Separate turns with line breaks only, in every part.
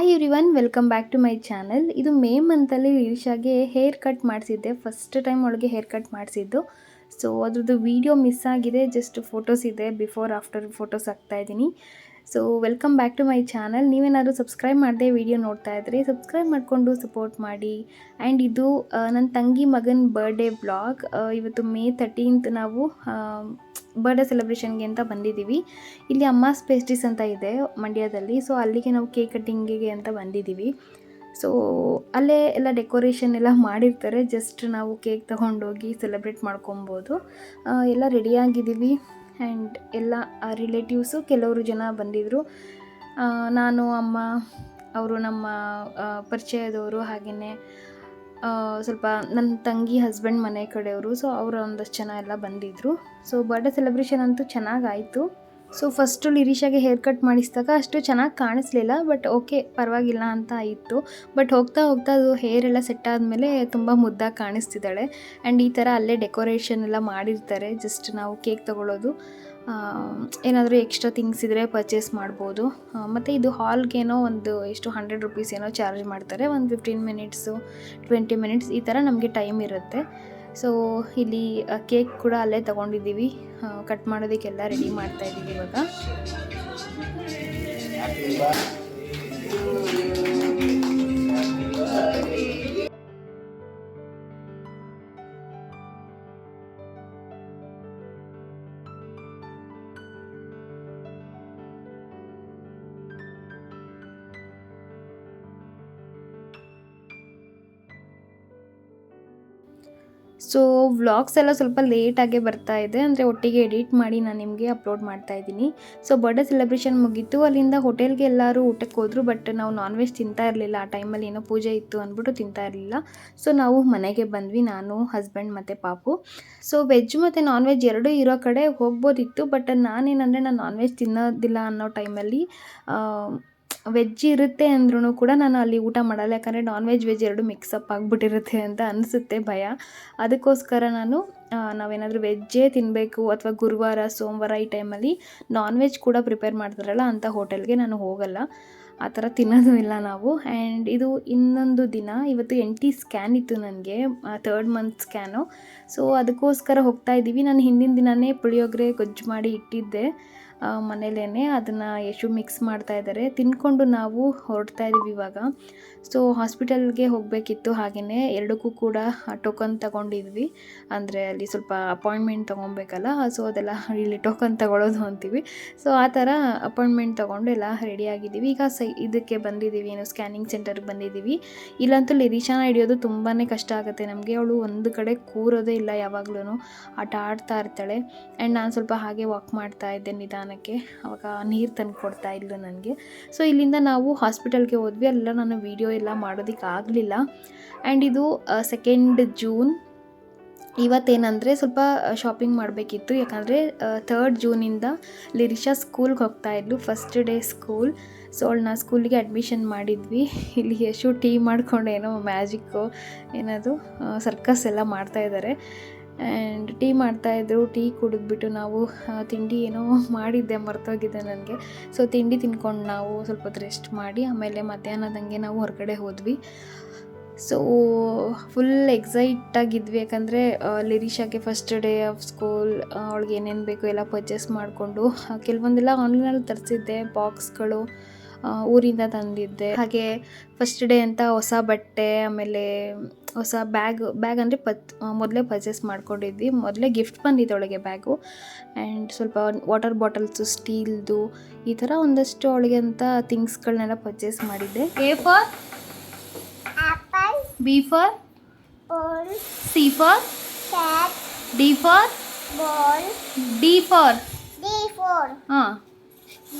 Hi everyone, welcome back to my channel. ಇದು May ಮಂತಲ್ಲಿ ರೀಶಾಗೆ ಹೇರ್ ಕಟ್ ಮಾಡಿಸಿದ್ದೆ. ಫಸ್ಟ್ ಟೈಮ್ ಅವಳಿಗೆ ಹೇರ್ ಕಟ್ ಮಾಡಿಸಿದ್ದು. ಸೊ ಅದ್ರದ್ದು ವೀಡಿಯೋ ಮಿಸ್ ಆಗಿದೆ. ಜಸ್ಟ್ ಫೋಟೋಸ್ ಇದೆ, ಬಿಫೋರ್ ಆಫ್ಟರ್ ಫೋಟೋಸ್ ಹಾಕ್ತಾಯಿದ್ದೀನಿ. So welcome back to my channel. ನೀವೇನಾದರೂ ಸಬ್ಸ್ಕ್ರೈಬ್ ಮಾಡದೆ ವೀಡಿಯೋ ನೋಡ್ತಾ ಇದ್ದರೆ ಸಬ್ಸ್ಕ್ರೈಬ್ ಮಾಡಿಕೊಂಡು ಸಪೋರ್ಟ್ ಮಾಡಿ. ಆ್ಯಂಡ್ ಇದು ನನ್ನ ತಂಗಿ ಮಗನ ಬರ್ಡೇ ವ್ಲಾಗ್. ಇವತ್ತು ಮೇ 13th ನಾವು ಬರ್ಡೇ ಸೆಲೆಬ್ರೇಷನ್ಗೆ ಅಂತ ಬಂದಿದ್ದೀವಿ. ಇಲ್ಲಿ ಅಮ್ಮಾಸ್ ಪೇಸ್ಟ್ರೀಸ್ ಅಂತ ಇದೆ ಮಂಡ್ಯದಲ್ಲಿ. ಸೊ ಅಲ್ಲಿಗೆ ನಾವು ಕೇಕ್ ಕಟ್ಟಿಂಗಿಗೆ ಅಂತ ಬಂದಿದ್ದೀವಿ. ಸೊ ಅಲ್ಲೇ ಎಲ್ಲ ಡೆಕೋರೇಷನ್ ಎಲ್ಲ ಮಾಡಿರ್ತಾರೆ. ಜಸ್ಟ್ ನಾವು ಕೇಕ್ ತೊಗೊಂಡೋಗಿ ಸೆಲೆಬ್ರೇಟ್ ಮಾಡ್ಕೊಬೋದು. ಎಲ್ಲ ರೆಡಿಯಾಗಿದ್ದೀವಿ. ಆ್ಯಂಡ್ ಎಲ್ಲ ರಿಲೇಟಿವ್ಸು ಕೆಲವರು ಜನ ಬಂದಿದ್ದರು. ನಾನು, ಅಮ್ಮ, ಅವರು ನಮ್ಮ ಪರಿಚಯದವರು, ಹಾಗೆಯೇ ಸ್ವಲ್ಪ ನನ್ನ ತಂಗಿ ಹಸ್ಬೆಂಡ್ ಮನೆ ಕಡೆಯವರು. ಸೊ ಅವರು ಒಂದಷ್ಟು ಜನ ಎಲ್ಲ ಬಂದಿದ್ದರು. ಸೊ ಬರ್ಡೇ ಸೆಲೆಬ್ರೇಷನ್ ಅಂತೂ ಚೆನ್ನಾಗಾಯಿತು. ಸೊ ಫಸ್ಟು ಲಿರಿಷಾಗೆ ಹೇರ್ ಕಟ್ ಮಾಡಿಸಿದಾಗ ಅಷ್ಟು ಚೆನ್ನಾಗಿ ಕಾಣಿಸ್ಲಿಲ್ಲ, ಬಟ್ ಓಕೆ ಪರವಾಗಿಲ್ಲ ಅಂತ ಇತ್ತು. ಬಟ್ ಹೋಗ್ತಾ ಹೋಗ್ತಾ ಅದು ಹೇರ್ ಎಲ್ಲ ಸೆಟ್ ಆದಮೇಲೆ ತುಂಬ ಮುದ್ದಾಗಿ ಕಾಣಿಸ್ತಿದ್ದಾಳೆ. ಆ್ಯಂಡ್ ಈ ಥರ ಅಲ್ಲೇ ಡೆಕೋರೇಷನ್ ಎಲ್ಲ ಮಾಡಿರ್ತಾರೆ. ಜಸ್ಟ್ ನಾವು ಕೇಕ್ ತೊಗೊಳ್ಳೋದು, ಏನಾದರೂ ಎಕ್ಸ್ಟ್ರಾ ಥಿಂಗ್ಸ್ ಇದ್ದರೆ ಪರ್ಚೇಸ್ ಮಾಡ್ಬೋದು. ಮತ್ತು ಇದು ಹಾಲ್ಗೇನೋ ಒಂದು ಎಷ್ಟು 100 ರೂಪೀಸ್ ಏನೋ ಚಾರ್ಜ್ ಮಾಡ್ತಾರೆ. ಒಂದು 15 ಮಿನಿಟ್ಸು 20 ಮಿನಿಟ್ಸ್ ಈ ಥರ ನಮಗೆ ಟೈಮ್ ಇರುತ್ತೆ. ಸೊ ಇಲ್ಲಿ ಕೇಕ್ ಕೂಡ ಅಲ್ಲೇ ತೊಗೊಂಡಿದ್ದೀವಿ. ಕಟ್ ಮಾಡೋದಕ್ಕೆಲ್ಲ ರೆಡಿ ಮಾಡ್ತಾಯಿದ್ದೀವಿ ಇವಾಗ. ಸೊ ವ್ಲಾಗ್ಸ್ ಎಲ್ಲ ಸ್ವಲ್ಪ ಲೇಟಾಗೇ ಬರ್ತಾ ಇದೆ, ಅಂದರೆ ಒಟ್ಟಿಗೆ ಎಡಿಟ್ ಮಾಡಿ ನಾನು ನಿಮಗೆ ಅಪ್ಲೋಡ್ ಮಾಡ್ತಾಯಿದ್ದೀನಿ. ಸೊ ಬರ್ಡೇ ಸೆಲೆಬ್ರೇಷನ್ ಮುಗೀತು. ಅಲ್ಲಿಂದ ಹೋಟೆಲ್ಗೆ ಎಲ್ಲರೂ ಊಟಕ್ಕೆ ಹೋದರು. ಬಟ್ ನಾವು ನಾನ್ ವೆಜ್ ತಿಂತಾ ಇರಲಿಲ್ಲ. ಆ ಟೈಮಲ್ಲಿ ಏನೋ ಪೂಜೆ ಇತ್ತು ಅಂದ್ಬಿಟ್ಟು ತಿಂತಾ ಇರಲಿಲ್ಲ. ಸೊ ನಾವು ಮನೆಗೆ ಬಂದ್ವಿ, ನಾನು, ಹಸ್ಬೆಂಡ್ ಮತ್ತು ಪಾಪು. ಸೊ ವೆಜ್ ಮತ್ತು ನಾನ್ ವೆಜ್ ಎರಡೂ ಇರೋ ಕಡೆ ಹೋಗ್ಬೋದಿತ್ತು. ಬಟ್ ನಾನೇನಂದರೆ ನಾನು ನಾನ್ ವೆಜ್ ತಿನ್ನೋದಿಲ್ಲ ಅನ್ನೋ ಟೈಮಲ್ಲಿ ವೆಜ್ ಇರುತ್ತೆ ಅಂದ್ರೂ ಕೂಡ ನಾನು ಅಲ್ಲಿ ಊಟ ಮಾಡಲ್ಲ. ಯಾಕಂದರೆ ನಾನ್ ವೆಜ್ ವೆಜ್ ಎರಡು ಮಿಕ್ಸಪ್ ಆಗಿಬಿಟ್ಟಿರುತ್ತೆ ಅಂತ ಅನಿಸುತ್ತೆ ಭಯ. ಅದಕ್ಕೋಸ್ಕರ ನಾವೇನಾದರೂ ವೆಜ್ಜೇ ತಿನ್ನಬೇಕು, ಅಥವಾ ಗುರುವಾರ ಸೋಮವಾರ ಈ ಟೈಮಲ್ಲಿ ನಾನ್ ವೆಜ್ ಕೂಡ ಪ್ರಿಪೇರ್ ಮಾಡ್ತಾರಲ್ಲ ಅಂಥ ಹೋಟೆಲ್ಗೆ ನಾನು ಹೋಗಲ್ಲ. ಆ ಥರ ತಿನ್ನೋದು ಇಲ್ಲ ನಾವು. ಆ್ಯಂಡ್ ಇದು ಇನ್ನೊಂದು ದಿನ, ಇವತ್ತು NT ಸ್ಕ್ಯಾನ್ ಇತ್ತು ನನಗೆ, 3rd ಮಂತ್ ಸ್ಕ್ಯಾನು. ಸೊ ಅದಕ್ಕೋಸ್ಕರ ಹೋಗ್ತಾ ಇದ್ದೀವಿ. ನಾನು ಹಿಂದಿನ ದಿನವೇ ಪುಳಿಯೋಗರೆ ಗೊಜ್ಜು ಮಾಡಿ ಇಟ್ಟಿದ್ದೆ ಮನೇಲೇ. ಅದನ್ನು ಯಶು ಮಿಕ್ಸ್ ಮಾಡ್ತಾಯಿದ್ದಾರೆ. ತಿಂದ್ಕೊಂಡು ನಾವು ಹೊರಡ್ತಾ ಇದ್ದೀವಿ ಇವಾಗ. ಸೊ ಹಾಸ್ಪಿಟಲ್ಗೆ ಹೋಗಬೇಕಿತ್ತು. ಹಾಗೆಯೇ ಎರಡಕ್ಕೂ ಕೂಡ ಟೋಕನ್ ತಗೊಂಡಿದ್ವಿ. ಅಂದರೆ ಅಲ್ಲಿ ಸ್ವಲ್ಪ ಅಪಾಯಿಂಟ್ಮೆಂಟ್ ತೊಗೊಬೇಕಲ್ಲ. ಸೊ ಅದೆಲ್ಲ ಇಲ್ಲಿ ಟೋಕನ್ ತಗೊಳ್ಳೋದು ಅಂತೀವಿ. ಸೊ ಆ ಥರ ಅಪಾಯಿಂಟ್ಮೆಂಟ್ ತೊಗೊಂಡು ಎಲ್ಲ ರೆಡಿಯಾಗಿದ್ದೀವಿ. ಈಗ ಇದಕ್ಕೆ ಬಂದಿದ್ದೀವಿ, ಏನು ಸ್ಕ್ಯಾನಿಂಗ್ ಸೆಂಟರ್ಗೆ ಬಂದಿದ್ದೀವಿ. ಇಲ್ಲಂತೂ ಲಿರಿಶಾನ ಹಿಡಿಯೋದು ತುಂಬಾ ಕಷ್ಟ ಆಗುತ್ತೆ ನಮಗೆ. ಅವಳು ಒಂದು ಕಡೆ ಕೂರೋದೇ ಇಲ್ಲ, ಯಾವಾಗಲೂ ಆಟ ಆಡ್ತಾ ಇರ್ತಾಳೆ. ಆ್ಯಂಡ್ ನಾನು ಸ್ವಲ್ಪ ಹಾಗೆ ವಾಕ್ ಮಾಡ್ತಾ ಇದ್ದೆ ನಿಧಾನಕ್ಕೆ. ಆವಾಗ ನೀರು ತಂದು ಕೊಡ್ತಾ ಇದ್ಲು ನನಗೆ. ಸೊ ಇಲ್ಲಿಂದ ನಾವು ಹಾಸ್ಪಿಟಲ್ಗೆ ಹೋದ್ವಿ. ಅಲ್ಲೆಲ್ಲ ನಾನು ವೀಡಿಯೋ ಎಲ್ಲ ಮಾಡೋದಕ್ಕಾಗಲಿಲ್ಲ. ಆ್ಯಂಡ್ ಇದು 2 ಜೂನ್. ಇವತ್ತೇನೆಂದರೆ ಸ್ವಲ್ಪ ಶಾಪಿಂಗ್ ಮಾಡಬೇಕಿತ್ತು. ಯಾಕಂದರೆ 3rd ಜೂನಿಂದ ಲಿರಿಶಾ ಸ್ಕೂಲ್ಗೆ ಹೋಗ್ತಾಯಿದ್ಲು, ಫಸ್ಟ್ ಡೇ ಸ್ಕೂಲ್. ಸೊ ಅವಳನ್ನ ಸ್ಕೂಲಿಗೆ ಅಡ್ಮಿಷನ್ ಮಾಡಿದ್ವಿ. ಇಲ್ಲಿ ಯಶು ಟೀ ಮಾಡ್ಕೊಂಡು ಏನೋ ಮ್ಯಾಜಿಕ್ಕು ಏನದು ಸರ್ಕಸ್ ಎಲ್ಲ ಮಾಡ್ತಾಯಿದ್ದಾರೆ. ಆ್ಯಂಡ್ ಟೀ ಮಾಡ್ತಾಯಿದ್ರು. ಟೀ ಕುಡಿದ್ಬಿಟ್ಟು ನಾವು ತಿಂಡಿ ಏನೋ ಮಾಡಿದ್ದೆ, ಮರ್ತೋಗಿದೆ ನನಗೆ. ಸೊ ತಿಂಡಿ ತಿನ್ಕೊಂಡು ನಾವು ಸ್ವಲ್ಪ ಹೊತ್ತು ರೆಸ್ಟ್ ಮಾಡಿ ಆಮೇಲೆ ಮಧ್ಯಾಹ್ನದಂಗೆ ನಾವು ಹೊರಗಡೆ ಹೋದ್ವಿ. ಸೊ ಫುಲ್ ಎಕ್ಸೈಟಾಗಿದ್ವಿ. ಯಾಕಂದರೆ ಲಿರಿಶಾಗೆ ಫಸ್ಟ್ ಡೇ ಆಫ್ ಸ್ಕೂಲ್. ಅವಳಿಗೆ ಏನೇನು ಬೇಕು ಎಲ್ಲ ಪರ್ಚೇಸ್ ಮಾಡಿಕೊಂಡು, ಕೆಲವೊಂದೆಲ್ಲ ಆನ್ಲೈನಲ್ಲಿ ತರಿಸಿದ್ದೆ, ಬಾಕ್ಸ್ಗಳು ಊರಿಂದ ತಂದಿದ್ದೆ. ಹಾಗೆ ಫಸ್ಟ್ ಡೇ ಅಂತ ಹೊಸ ಬಟ್ಟೆ, ಆಮೇಲೆ ಹೊಸ ಬ್ಯಾಗ್ ಅಂದರೆ ಮೊದಲೇ ಪರ್ಚೇಸ್ ಮಾಡ್ಕೊಂಡಿದ್ವಿ. ಮೊದಲೇ ಗಿಫ್ಟ್ ಬಂದಿದೆ ಅವಳಿಗೆ ಬ್ಯಾಗು. ಆ್ಯಂಡ್ ಸ್ವಲ್ಪ ವಾಟರ್ ಬಾಟಲ್ಸು, ಸ್ಟೀಲ್ದು, ಈ ಥರ ಒಂದಷ್ಟು ಅವಳಿಗೆ ಅಂತ ಥಿಂಗ್ಸ್ಗಳನ್ನೆಲ್ಲ ಪರ್ಚೇಸ್ ಮಾಡಿದ್ದೆ. A for apple, B for ball, C for cat, D for ball, D for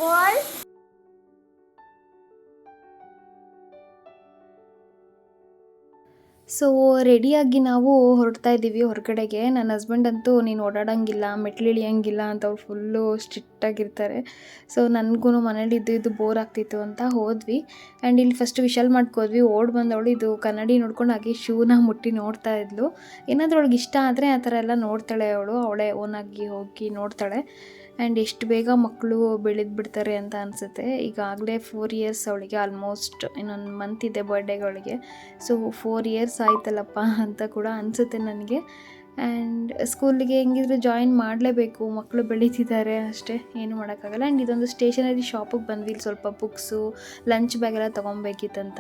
ball. So ರೆಡಿಯಾಗಿ ನಾವು ಹೊರಡ್ತಾ ಇದ್ದೀವಿ ಹೊರಗಡೆಗೆ. ನನ್ನ ಹಸ್ಬೆಂಡ್ ಅಂತೂ ನೀನು ಓಡಾಡೋಂಗಿಲ್ಲ, ಮೆಟ್ಲು ಇಳಿಯೋಂಗಿಲ್ಲ ಅಂತ ಅವ್ರು ಫುಲ್ಲು ಸ್ಟ್ರಿಕ್ಟಾಗಿರ್ತಾರೆ. ಸೊ ನನಗೂ ಮನೇಲಿ ಇದ್ದು ಬೋರ್ ಆಗ್ತಿತ್ತು ಅಂತ ಹೋದ್ವಿ. ಆ್ಯಂಡ್ ಇಲ್ಲಿ ಫಸ್ಟ್ ವಿಶಾಲ್ ಮಾಡ್ಕೋದ್ವಿ. ಬಂದವಳು ಇದು ಕನ್ನಡಿ ನೋಡ್ಕೊಂಡು ಹಾಗೆ ಶೂನ ಮುಟ್ಟಿ ನೋಡ್ತಾ ಇದ್ಲು. ಏನಾದರೂ ಅವಳಿಗೆ ಇಷ್ಟ ಆದರೆ ಆ ಥರ ಎಲ್ಲ ನೋಡ್ತಾಳೆ ಅವಳೇ ಓನಾಗಿ ಹೋಗಿ ನೋಡ್ತಾಳೆ. ಆ್ಯಂಡ್ ಎಷ್ಟು ಬೇಗ ಮಕ್ಕಳು ಬೆಳೆದು ಬಿಡ್ತಾರೆ ಅಂತ ಅನಿಸುತ್ತೆ. ಈಗಾಗಲೇ 4 ಇಯರ್ಸ್ ಅವಳಿಗೆ, ಆಲ್ಮೋಸ್ಟ್ ಇನ್ನೊಂದು ಮಂತ್ ಇದೆ ಬರ್ಡೇಗೆ ಅವಳಿಗೆ. ಸೊ 4 ಇಯರ್ಸ್ ಆಯ್ತಲ್ಲಪ್ಪ ಅಂತ ಕೂಡ ಅನಿಸುತ್ತೆ ನನಗೆ. ಆ್ಯಂಡ್ ಸ್ಕೂಲಿಗೆ ಹೆಂಗಿದ್ರು ಜಾಯಿನ್ ಮಾಡಲೇಬೇಕು, ಮಕ್ಕಳು ಬೆಳೀತಿದ್ದಾರೆ ಅಷ್ಟೇ, ಏನು ಮಾಡೋಕ್ಕಾಗಲ್ಲ. ಆ್ಯಂಡ್ ಇದೊಂದು ಸ್ಟೇಷನರಿ ಶಾಪಿಗೆ ಬಂದ್ವಿ. ಇಲ್ಲಿ ಸ್ವಲ್ಪ ಬುಕ್ಸು, ಲಂಚ್ ಬ್ಯಾಗ್ ಎಲ್ಲ ತೊಗೊಬೇಕಿತ್ತಂತ.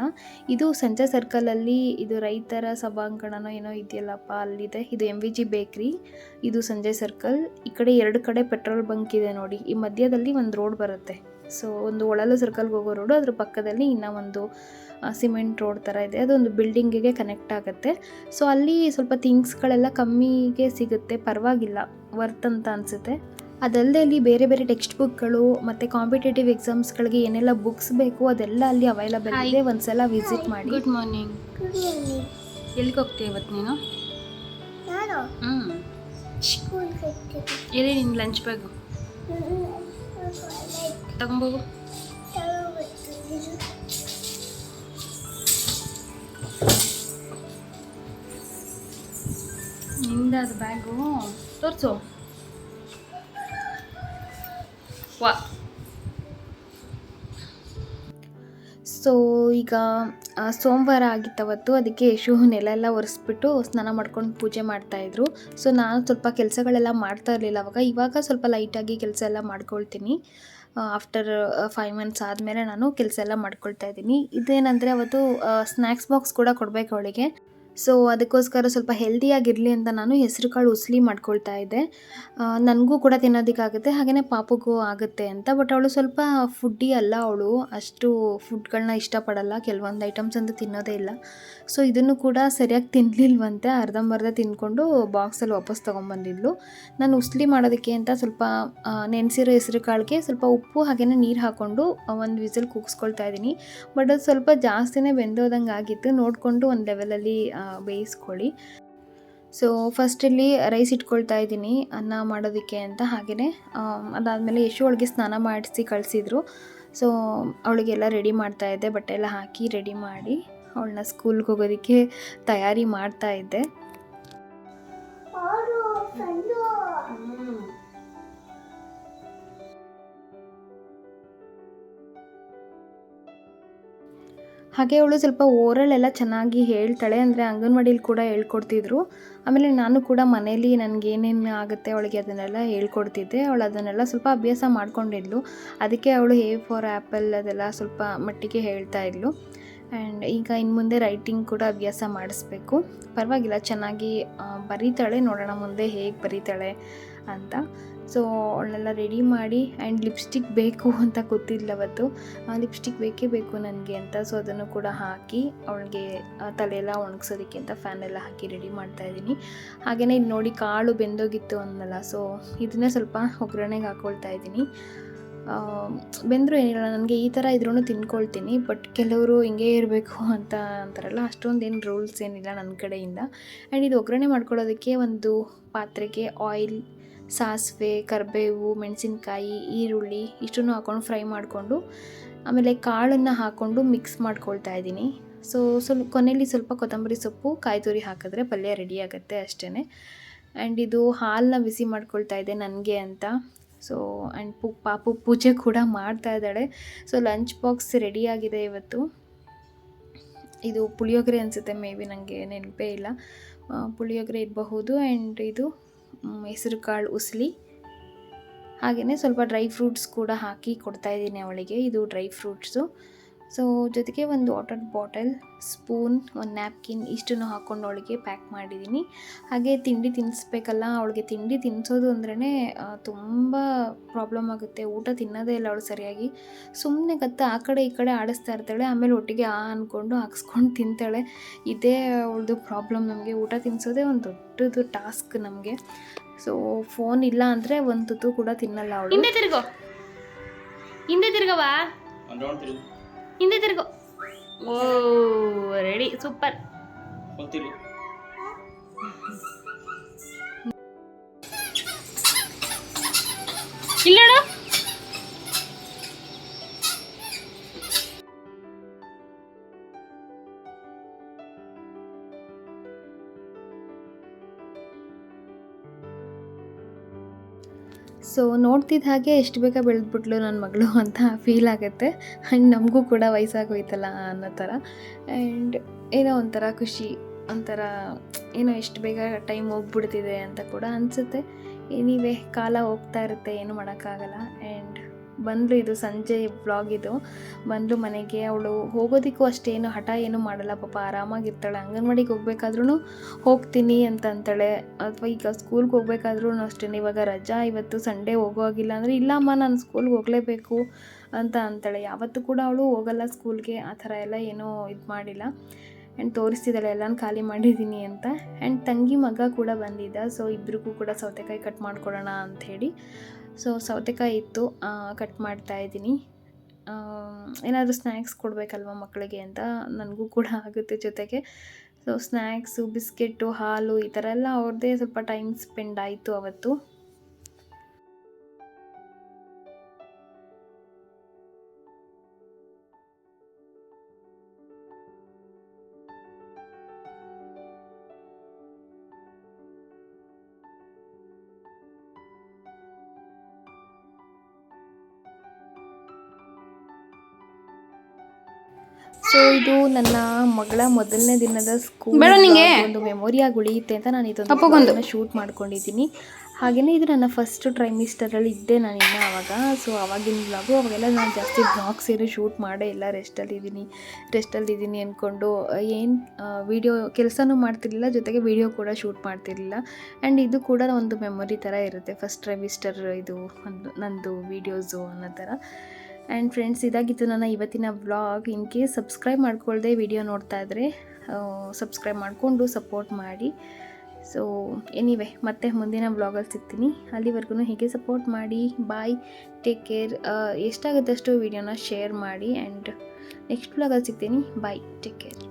ಇದು ಸಂಜೆ ಸರ್ಕಲಲ್ಲಿ, ಇದು ರೈತರ ಸಭಾಂಗಣನೋ ಏನೋ ಇದೆಯಲ್ಲಪ್ಪ, ಅಲ್ಲಿದೆ. ಇದು MVG ಬೇಕ್ರಿ, ಇದು ಸಂಜೆ ಸರ್ಕಲ್. ಈ ಕಡೆ 2 ಕಡೆ ಪೆಟ್ರೋಲ್ ಬಂಕ್ ಇದೆ ನೋಡಿ. ಈ ಮಧ್ಯದಲ್ಲಿ ಒಂದು ರೋಡ್ ಬರುತ್ತೆ. ಸೊ ಒಂದು ಒಳಲು ಸರ್ಕಲ್ಗೆ ಹೋಗೋ ರೋಡು, ಅದ್ರ ಪಕ್ಕದಲ್ಲಿ ಇನ್ನೂ ಒಂದು ಸಿಮೆಂಟ್ ರೋಡ್ ಥರ ಇದೆ. ಅದೊಂದು ಬಿಲ್ಡಿಂಗಿಗೆ ಕನೆಕ್ಟ್ ಆಗುತ್ತೆ. ಸೊ ಅಲ್ಲಿ ಸ್ವಲ್ಪ ಥಿಂಗ್ಸ್ಗಳೆಲ್ಲ ಕಮ್ಮಿಗೆ ಸಿಗುತ್ತೆ, ಪರವಾಗಿಲ್ಲ, ವರ್ತ್ ಅಂತ ಅನಿಸುತ್ತೆ. ಅದಲ್ಲದೆ ಅಲ್ಲಿ ಬೇರೆ ಬೇರೆ ಟೆಕ್ಸ್ಟ್ ಬುಕ್ಗಳು ಮತ್ತು ಕಾಂಪಿಟೇಟಿವ್ ಎಕ್ಸಾಮ್ಸ್ಗಳಿಗೆ ಏನೆಲ್ಲ ಬುಕ್ಸ್ ಬೇಕು ಅದೆಲ್ಲ ಅಲ್ಲಿ ಅವೈಲಬಲ್ ಇದೆ. ಒಂದ್ಸಲ ವಿಸಿಟ್ ಮಾಡಿ. Good morning. ಎಲ್ಲಿಗೆ ಹೋಗ್ತೀಯ ಇವತ್ತು ನೀನು? ಎಲ್ಲಿ ನಿನ್ನ ಲಂಚ್ ಬ್ಯಾಗು? ತಗೊಂಬೋಗು. ನಿಂದ ಅದು ಬ್ಯಾಗು ತೋರಿಸು. ವಾ. ಸೊ ಈಗ ಸೋಮವಾರ ಆಗಿತ್ತವತ್ತು, ಅದಕ್ಕೆ ಯಶು ನೆಲ ಎಲ್ಲ ಒರೆಸ್ಬಿಟ್ಟು ಸ್ನಾನ ಮಾಡ್ಕೊಂಡು ಪೂಜೆ ಮಾಡ್ತಾಯಿದ್ರು. ಸೊ ನಾನು ಸ್ವಲ್ಪ ಕೆಲಸಗಳೆಲ್ಲ ಮಾಡ್ತಾ ಇರಲಿಲ್ಲ ಇವಾಗ ಸ್ವಲ್ಪ ಲೈಟಾಗಿ ಕೆಲಸ ಎಲ್ಲ ಮಾಡ್ಕೊಳ್ತೀನಿ. ಆಫ್ಟರ್ 5 ಮಂತ್ಸ್ ಆದಮೇಲೆ ನಾನು ಕೆಲಸ ಎಲ್ಲ ಮಾಡ್ಕೊಳ್ತಾ ಇದ್ದೀನಿ. ಇದೇನಂದರೆ ಅವತ್ತು ಸ್ನ್ಯಾಕ್ಸ್ ಬಾಕ್ಸ್ ಕೂಡ ಕೊಡಬೇಕು ಅವಳಿಗೆ. ಸೊ ಅದಕ್ಕೋಸ್ಕರ ಸ್ವಲ್ಪ ಹೆಲ್ದಿಯಾಗಿರಲಿ ಅಂತ ನಾನು ಹೆಸರು ಕಾಳು ಉಸ್ಲಿ ಮಾಡ್ಕೊಳ್ತಾ ಇದ್ದೆ. ನನಗೂ ಕೂಡ ತಿನ್ನೋದಕ್ಕಾಗುತ್ತೆ, ಹಾಗೆಯೇ ಪಾಪುಗೂ ಆಗುತ್ತೆ ಅಂತ. ಬಟ್ ಅವಳು ಸ್ವಲ್ಪ ಫುಡ್ಡಿ ಅಲ್ಲ, ಅವಳು ಅಷ್ಟು ಫುಡ್ಗಳನ್ನ ಇಷ್ಟಪಡಲ್ಲ, ಕೆಲವೊಂದು ಐಟಮ್ಸ್ ಅಂತೂ ತಿನ್ನೋದೇ ಇಲ್ಲ. ಸೊ ಇದನ್ನು ಕೂಡ ಸರಿಯಾಗಿ ತಿನ್ನಲಿಲ್ವಂತೆ, ಅರ್ಧಂಬರ್ಧ ತಿಂದ್ಕೊಂಡು ಬಾಕ್ಸಲ್ಲಿ ವಾಪಸ್ ತೊಗೊಂಬಂದಿದ್ಲು. ನಾನು ಉಸ್ಲಿ ಮಾಡೋದಕ್ಕೆ ಅಂತ ಸ್ವಲ್ಪ ನೆನೆಸಿರೋ ಹೆಸರು ಕಾಳಿಗೆ ಸ್ವಲ್ಪ ಉಪ್ಪು ಹಾಗೆಯೇ ನೀರು ಹಾಕ್ಕೊಂಡು ಒಂದು ವಿಸಿಲ್ ಕೂಗಿಸ್ಕೊಳ್ತಾ ಇದ್ದೀನಿ. ಬಟ್ ಅದು ಸ್ವಲ್ಪ ಜಾಸ್ತಿನೇ ಬೆಂದೋದಂಗೆ ಆಗಿತ್ತು, ನೋಡಿಕೊಂಡು ಒಂದು ಲೆವೆಲಲ್ಲಿ ಬೇಯಿಸ್ಕೊಳ್ಳಿ. ಸೊ ಫಸ್ಟಲ್ಲಿ ರೈಸ್ ಇಟ್ಕೊಳ್ತಾ ಇದ್ದೀನಿ ಅನ್ನ ಮಾಡೋದಕ್ಕೆ ಅಂತ. ಹಾಗೆಯೇ ಅದಾದಮೇಲೆ ಯಶು ಅವಳಿಗೆ ಸ್ನಾನ ಮಾಡಿಸಿ ಕಳಿಸಿದ್ರು. ಸೊ ಅವಳಿಗೆಲ್ಲ ರೆಡಿ ಮಾಡ್ತಾಯಿದ್ದೆ, ಬಟ್ಟೆ ಎಲ್ಲ ಹಾಕಿ ರೆಡಿ ಮಾಡಿ ಅವಳನ್ನ ಸ್ಕೂಲ್ಗೆ ಹೋಗೋದಕ್ಕೆ ತಯಾರಿ ಮಾಡ್ತಾಯಿದ್ದೆ. ಹಾಗೆ ಅವಳು ಸ್ವಲ್ಪ ಓರಲೆಲ್ಲ ಚೆನ್ನಾಗಿ ಹೇಳ್ತಾಳೆ, ಅಂದರೆ ಅಂಗನವಾಡಿಲಿ ಕೂಡ ಹೇಳ್ಕೊಡ್ತಿದ್ರು. ಆಮೇಲೆ ನಾನು ಕೂಡ ಮನೇಲಿ ನನಗೇನೇನು ಆಗುತ್ತೆ ಅವಳಿಗೆ ಅದನ್ನೆಲ್ಲ ಹೇಳ್ಕೊಡ್ತಿದ್ದೆ. ಅವಳು ಅದನ್ನೆಲ್ಲ ಸ್ವಲ್ಪ ಅಭ್ಯಾಸ ಮಾಡ್ಕೊಂಡಿದ್ಲು. ಅದಕ್ಕೆ ಅವಳು A ಫಾರ್ ಆ್ಯಪಲ್ ಅದೆಲ್ಲ ಸ್ವಲ್ಪ ಮಟ್ಟಿಗೆ ಹೇಳ್ತಾ ಇದ್ಲು. ಆ್ಯಂಡ್ ಈಗ ಇನ್ನು ಮುಂದೆ ರೈಟಿಂಗ್ ಕೂಡ ಅಭ್ಯಾಸ ಮಾಡಿಸ್ಬೇಕು. ಪರವಾಗಿಲ್ಲ, ಚೆನ್ನಾಗಿ ಬರೀತಾಳೆ, ನೋಡೋಣ ಮುಂದೆ ಹೇಗೆ ಬರೀತಾಳೆ ಅಂತ. ಸೊ ಅವಳನ್ನೆಲ್ಲ ರೆಡಿ ಮಾಡಿ, ಆ್ಯಂಡ್ ಲಿಪ್ಸ್ಟಿಕ್ ಬೇಕು ಅಂತ ಗೊತ್ತಿಲ್ಲ ಅವತ್ತು, ಲಿಪ್ಸ್ಟಿಕ್ ಬೇಕೇ ಬೇಕು ನನಗೆ ಅಂತ. ಸೊ ಅದನ್ನು ಕೂಡ ಹಾಕಿ ಅವಳಿಗೆ ತಲೆಯೆಲ್ಲ ಒಣಗಿಸೋದಕ್ಕೆ ಅಂತ ಫ್ಯಾನೆಲ್ಲ ಹಾಕಿ ರೆಡಿ ಮಾಡ್ತಾಯಿದ್ದೀನಿ. ಹಾಗೆಯೇ ಇಲ್ಲಿ ನೋಡಿ ಕಾಳು ಬೆಂದೋಗಿತ್ತು ಅಂದಲ್ಲ, ಸೊ ಇದನ್ನೇ ಸ್ವಲ್ಪ ಒಗ್ಗರಣೆಗೆ ಹಾಕ್ಕೊಳ್ತಾ ಇದ್ದೀನಿ. ಬೆಂದರೂ ಏನಿಲ್ಲ, ನನಗೆ ಈ ಥರ ಇದ್ರೂ ತಿನ್ಕೊಳ್ತೀನಿ. ಬಟ್ ಕೆಲವರು ಹಿಂಗೆ ಇರಬೇಕು ಅಂತ ಅಂತಾರಲ್ಲ, ಅಷ್ಟೊಂದೇನು ರೂಲ್ಸ್ ಏನಿಲ್ಲ ನನ್ನ ಕಡೆಯಿಂದ. ಆ್ಯಂಡ್ ಇದು ಒಗ್ಗರಣೆ ಮಾಡ್ಕೊಳ್ಳೋದಕ್ಕೆ ಒಂದು ಪಾತ್ರೆಗೆ ಆಯಿಲ್, ಸಾಸಿವೆ, ಕರಿಬೇವು, ಮೆಣಸಿನ್ಕಾಯಿ, ಈರುಳ್ಳಿ ಇಷ್ಟನ್ನು ಹಾಕ್ಕೊಂಡು ಫ್ರೈ ಮಾಡಿಕೊಂಡು ಆಮೇಲೆ ಕಾಳನ್ನು ಹಾಕ್ಕೊಂಡು ಮಿಕ್ಸ್ ಮಾಡ್ಕೊಳ್ತಾ ಇದ್ದೀನಿ. ಸೊ ಕೊನೆಯಲ್ಲಿ ಸ್ವಲ್ಪ ಕೊತ್ತಂಬರಿ ಸೊಪ್ಪು, ಕಾಯಿ ತುರಿ ಹಾಕಿದ್ರೆ ಪಲ್ಯ ರೆಡಿ ಆಗುತ್ತೆ ಅಷ್ಟೇ. ಆ್ಯಂಡ್ ಇದು ಹಾಲನ್ನ ಬಿಸಿ ಮಾಡ್ಕೊಳ್ತಾ ಇದ್ದೆ ನನಗೆ ಅಂತ. ಸೊ ಆ್ಯಂಡ್ ಪಾಪು ಪೂಜೆ ಕೂಡ ಮಾಡ್ತಾ ಇದ್ದಾಳೆ. ಸೊ ಲಂಚ್ ಬಾಕ್ಸ್ ರೆಡಿಯಾಗಿದೆ ಇವತ್ತು. ಇದು ಪುಳಿಯೋಗರೆ ಅನಿಸುತ್ತೆ, ಮೇ ಬಿ ನನಗೆ ನೆನಪೇ ಇಲ್ಲ, ಪುಳಿಯೋಗರೆ ಇರಬಹುದು. ಆ್ಯಂಡ್ ಇದು ಹೆಸರು ಕಾಳು ಉಸ್ಲಿ, ಹಾಗೆಯೇ ಸ್ವಲ್ಪ ಡ್ರೈ ಫ್ರೂಟ್ಸ್ ಕೂಡ ಹಾಕಿ ಕೊಡ್ತಾಯಿದ್ದೀನಿ ಅವಳಿಗೆ. ಇದು ಡ್ರೈ ಫ್ರೂಟ್ಸು. ಸೊ ಜೊತೆಗೆ ಒಂದು ವಾಟರ್ ಬಾಟಲ್, ಸ್ಪೂನ್, ಒಂದು ನ್ಯಾಪ್ಕಿನ್ ಇಷ್ಟನ್ನು ಹಾಕ್ಕೊಂಡು ಅವಳಿಗೆ ಪ್ಯಾಕ್ ಮಾಡಿದ್ದೀನಿ. ಹಾಗೆ ತಿಂಡಿ ತಿನ್ನಿಸ್ಬೇಕಲ್ಲ, ಅವಳಿಗೆ ತಿಂಡಿ ತಿನ್ನಿಸೋದು ಅಂದ್ರೇ ತುಂಬ ಪ್ರಾಬ್ಲಮ್ ಆಗುತ್ತೆ. ಊಟ ತಿನ್ನೋದೇ ಇಲ್ಲ ಅವಳು ಸರಿಯಾಗಿ, ಸುಮ್ಮನೆ ಕತ್ತ ಆ ಕಡೆ ಈ ಕಡೆ ಆಡಿಸ್ತಾ ಇರ್ತಾಳೆ. ಆಮೇಲೆ ಒಟ್ಟಿಗೆ ಅಂದ್ಕೊಂಡು ಹಾಕ್ಸ್ಕೊಂಡು ತಿಂತಾಳೆ. ಇದೇ ಅವಳದು ಪ್ರಾಬ್ಲಮ್. ನಮಗೆ ಊಟ ತಿನ್ನಿಸೋದೇ ಒಂದು ದೊಡ್ಡದು ಟಾಸ್ಕ್ ನಮಗೆ. ಸೊ ಫೋನ್ ಇಲ್ಲ ಅಂದರೆ ಒಂದು ತುತ್ತು ಕೂಡ ತಿನ್ನಲ್ಲ ಅವಳು. ಹಿಂದೆ ತಿರ್ಗೋ, ಹಿಂದೆ ತಿರ್ಗವಾ, ಹಿಂದೆ ತಿರ್ಗೋ. ಓ ರೆಡಿ, ಸೂಪರ್. ಇಲ್ಲ ನೋಡು. ಸೊ ನೋಡ್ತಿದ್ದ ಹಾಗೆ ಎಷ್ಟು ಬೇಗ ಬೆಳೆದ್ಬಿಟ್ಲು ನನ್ನ ಮಗಳು ಅಂತ ಫೀಲ್ ಆಗುತ್ತೆ. ಆ್ಯಂಡ್ ನಮಗೂ ಕೂಡ ವಯಸ್ಸಾಗೋಯ್ತಲ್ಲ ಅನ್ನೋ ಥರ. ಆ್ಯಂಡ್ ಏನೋ ಒಂಥರ ಖುಷಿ, ಒಂಥರ ಏನೋ ಎಷ್ಟು ಬೇಗ ಟೈಮ್ ಹೋಗ್ಬಿಡ್ತಿದೆ ಅಂತ ಕೂಡ ಅನಿಸುತ್ತೆ. ಎನಿವೇ ಕಾಲ ಹೋಗ್ತಾ ಇರುತ್ತೆ, ಏನು ಮಾಡೋಕ್ಕಾಗಲ್ಲ. ಆ್ಯಂಡ್ ಬಂದಳು, ಇದು ಸಂಜೆ ವ್ಲಾಗ್ ಇದು. ಬಂದಳು ಮನೆಗೆ. ಅವಳು ಹೋಗೋದಕ್ಕೂ ಅಷ್ಟೇನು ಹಠ ಏನೂ ಮಾಡಲ್ಲ, ಪಾಪ ಆರಾಮಾಗಿರ್ತಾಳೆ. ಅಂಗನವಾಡಿಗೆ ಹೋಗ್ಬೇಕಾದ್ರೂ ಹೋಗ್ತೀನಿ ಅಂತ ಅಂತಾಳೆ, ಅಥವಾ ಈಗ ಸ್ಕೂಲ್ಗೆ ಹೋಗ್ಬೇಕಾದ್ರೂ ಅಷ್ಟೇ. ಇವಾಗ ರಜಾ, ಇವತ್ತು ಸಂಡೇ ಹೋಗೋವಾಗಿಲ್ಲ ಅಂದರೆ, ಇಲ್ಲಮ್ಮ ನಾನು ಸ್ಕೂಲ್ಗೆ ಹೋಗಲೇಬೇಕು ಅಂತ ಅಂತಾಳೆ. ಯಾವತ್ತೂ ಕೂಡ ಅವಳು ಹೋಗಲ್ಲ ಸ್ಕೂಲ್ಗೆ, ಆ ಥರ ಎಲ್ಲ ಏನೂ ಇದು ಮಾಡಿಲ್ಲ. ಆ್ಯಂಡ್ ತೋರಿಸ್ತಿದ್ದಾಳೆ ಎಲ್ಲನೂ ಖಾಲಿ ಮಾಡಿದ್ದೀನಿ ಅಂತ. ಆ್ಯಂಡ್ ತಂಗಿ ಮಗ ಕೂಡ ಬಂದಿದ್ದ. ಸೊ ಇಬ್ರಿಗೂ ಕೂಡ ಸೌತೆಕಾಯಿ ಕಟ್ ಮಾಡಿಕೊಡೋಣ ಅಂಥೇಳಿ. ಸೊ ಸೌತೆಕಾಯಿ ಇತ್ತು, ಕಟ್ ಮಾಡ್ತಾಯಿದ್ದೀನಿ. ಏನಾದರೂ ಸ್ನ್ಯಾಕ್ಸ್ ಕೊಡಬೇಕಲ್ವ ಮಕ್ಕಳಿಗೆ ಅಂತ ನನಗೂ ಕೂಡ ಆಗುತ್ತೆ ಜೊತೆಗೆ. ಸೊ ಸ್ನ್ಯಾಕ್ಸು, ಬಿಸ್ಕೆಟ್ಟು, ಹಾಲು ಈ ಥರ ಎಲ್ಲ ಅವ್ರದ್ದೇ ಸ್ವಲ್ಪ ಟೈಮ್ ಸ್ಪೆಂಡ್ ಆಯಿತು ಅವತ್ತು. ಸೊ ಇದು ನನ್ನ ಮಗಳ ಮೊದಲನೇ ದಿನದ ಸ್ಕೂಲ್ ಒಂದು ಮೆಮೊರಿಯಾಗಿ ಉಳಿಯುತ್ತೆ ಅಂತ ನಾನು ಇದೊಂದು ಶೂಟ್ ಮಾಡ್ಕೊಂಡಿದ್ದೀನಿ. ಹಾಗೆಯೇ ಇದು ನನ್ನ ಫಸ್ಟ್ ಟ್ರೈಮಿಸ್ಟರಲ್ಲಿ ಇದ್ದೆ ನಾನು ಇನ್ನು ಆವಾಗ. ಸೊ ಆವಾಗಿನ ವ್ಲಾಗು, ಅವಾಗೆಲ್ಲ ನಾನು ಜಾಸ್ತಿ ಬ್ಲಾಗ್ಸ್ ಏನು ಶೂಟ್ ಮಾಡೇ ಇಲ್ಲ. ರೆಸ್ಟಲ್ಲಿದ್ದೀನಿ ಅಂದ್ಕೊಂಡು ಏನು ವೀಡಿಯೋ ಕೆಲಸನೂ ಮಾಡ್ತಿರ್ಲಿಲ್ಲ, ಜೊತೆಗೆ ವೀಡಿಯೋ ಕೂಡ ಶೂಟ್ ಮಾಡ್ತಿರ್ಲಿಲ್ಲ. ಆ್ಯಂಡ್ ಇದು ಕೂಡ ಒಂದು ಮೆಮೊರಿ ಥರ ಇರುತ್ತೆ, ಫಸ್ಟ್ ಟ್ರೈಮಿಸ್ಟರ್ ಇದು ಒಂದು ನಂದು ವೀಡಿಯೋಸು ಅನ್ನೋ ಥರ. ಆ್ಯಂಡ್ ಫ್ರೆಂಡ್ಸ್, ಇದಾಗಿತ್ತು ನನ್ನ ಇವತ್ತಿನ ವ್ಲಾಗ್. ಇನ್ ಕೇಸ್ ಸಬ್ಸ್ಕ್ರೈಬ್ ಮಾಡ್ಕೊಳ್ದೆ ವಿಡಿಯೋ ನೋಡ್ತಾ ಇದ್ದರೆ ಸಬ್ಸ್ಕ್ರೈಬ್ ಮಾಡಿಕೊಂಡು ಸಪೋರ್ಟ್ ಮಾಡಿ. ಸೊ ಎನಿವೆ, ಮತ್ತೆ ಮುಂದಿನ ವ್ಲಾಗಲ್ಲಿ ಸಿಗ್ತೀನಿ. ಅಲ್ಲಿವರೆಗೂ ಹೀಗೆ ಸಪೋರ್ಟ್ ಮಾಡಿ. ಬಾಯ್, ಟೇಕ್ ಕೇರ್. ಎಷ್ಟಾಗುತ್ತಷ್ಟು ವಿಡಿಯೋನ ಶೇರ್ ಮಾಡಿ. ಆ್ಯಂಡ್ ನೆಕ್ಸ್ಟ್ ವ್ಲಾಗಲ್ಲಿ ಸಿಗ್ತೀನಿ. ಬಾಯ್, ಟೇಕ್ ಕೇರ್.